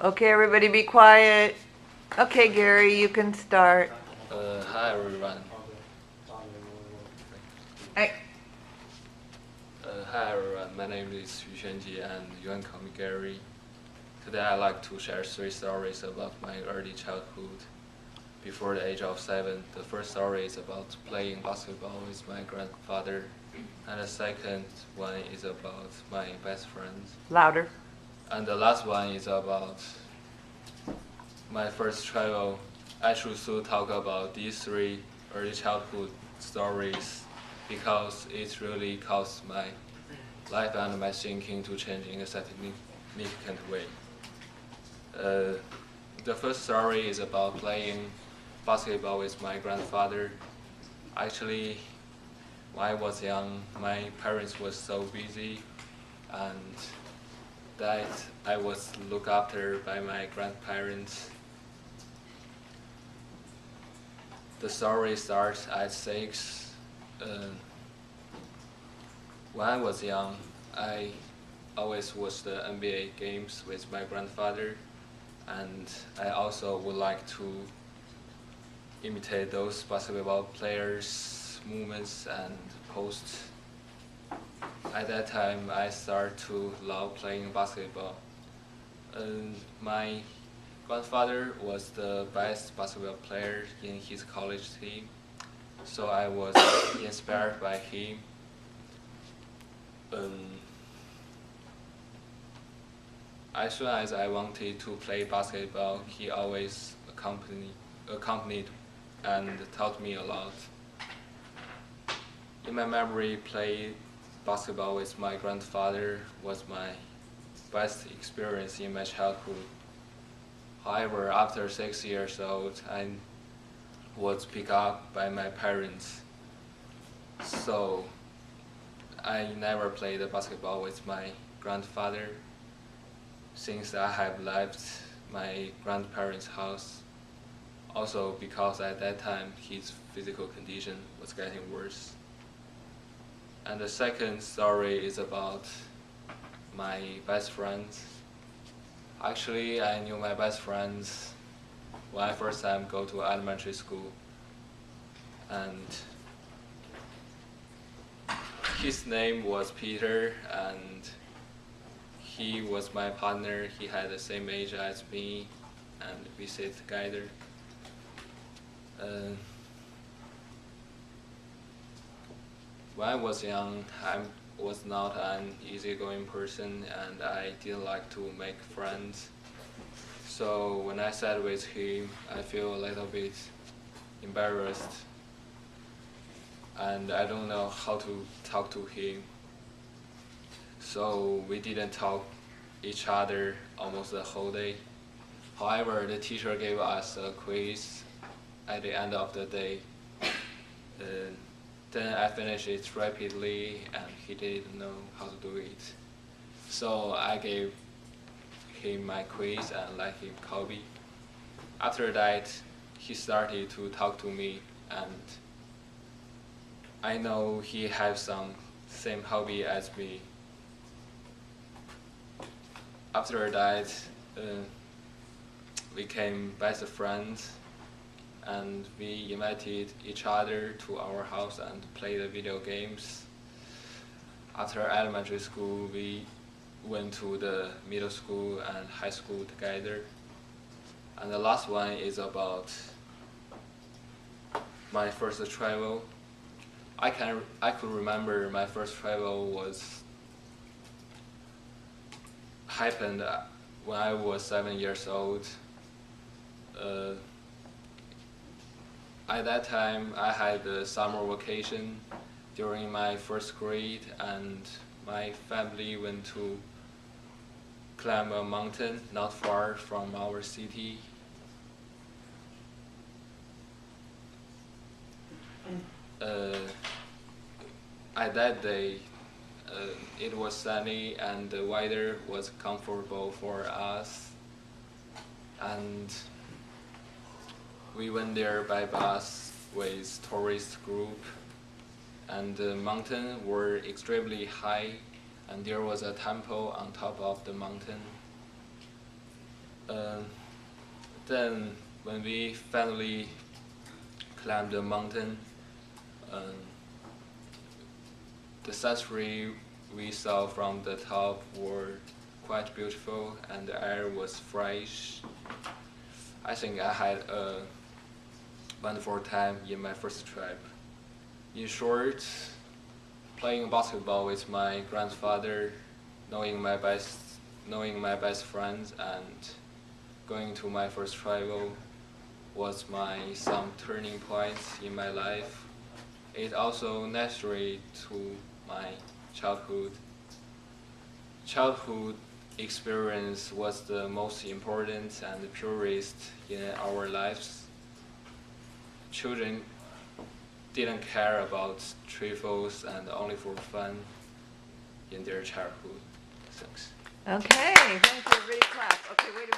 Okay, everybody be quiet. Okay, Gary, you can start. Hi everyone. Hey. Hi everyone. My name is Yu Xuanji and you can call me Gary. Today I'd like to share 3 stories about my early childhood. Before the age of 7, the first story is about playing basketball with my grandfather, and the second one is about my best friend. Louder. And the last one is about my first travel. I should still talk about these 3 early childhood stories because it really caused my life and my thinking to change in a significant way. Uh, the first story is about playing basketball with my grandfather. Actually, when I was young, my parents were so busy and that I was looked after by my grandparents. The story starts at 6. When I was young, I always watched the NBA games with my grandfather, and I also would like to imitate those basketball players' movements and posts. At that time, I started to love playing basketball. My grandfather was the best basketball player in his college team, so I was inspired by him. As soon as I wanted to play basketball, he always accompanied and taught me a lot. In my memory, playing basketball with my grandfather was my best experience in my childhood. However, after 6 years old, I was picked up by my parents. So I never played basketball with my grandfather since I have left my grandparents' house. Also because at that time his physical condition was getting worse. And the second story is about my best friends. Actually, I knew my best friends when I first time go to elementary school, and his name was Peter, and he was my partner. He had the same age as me, and we sit together. When I was young, I was not an easygoing person, and I didn't like to make friends. So when I sat with him, I feel a little bit embarrassed, and I don't know how to talk to him. So we didn't talk each other almost the whole day. However, the teacher gave us a quiz at the end of the day. Then I finished it rapidly, and he didn't know how to do it. So I gave him my quiz and let him copy. After that, he started to talk to me, and I know he has some same hobby as me. After that, we became best friends, and we invited each other to our house and played the video games. After elementary school, we went to the middle school and high school together. And the last one is about my first travel. I could remember my first travel happened when I was 7 years old. At that time, I had a summer vacation during my first grade, and my family went to climb a mountain not far from our city. At that day, it was sunny and the weather was comfortable for us, and we went there by bus with tourist group, and the mountains were extremely high, and there was a temple on top of the mountain. Um, then when we finally climbed the mountain, um, the scenery we saw from the top were quite beautiful and the air was fresh. I think I had a wonderful time in my first trip. In short, playing basketball with my grandfather, knowing my best friends, and going to my first travel was some turning points in my life. It also naturally to my childhood. Childhood experience was the most important and the purest in our lives. Children didn't care about trifles and only for fun in their childhood. Thanks. Okay, thank you. Everybody clap. Okay, wait a minute.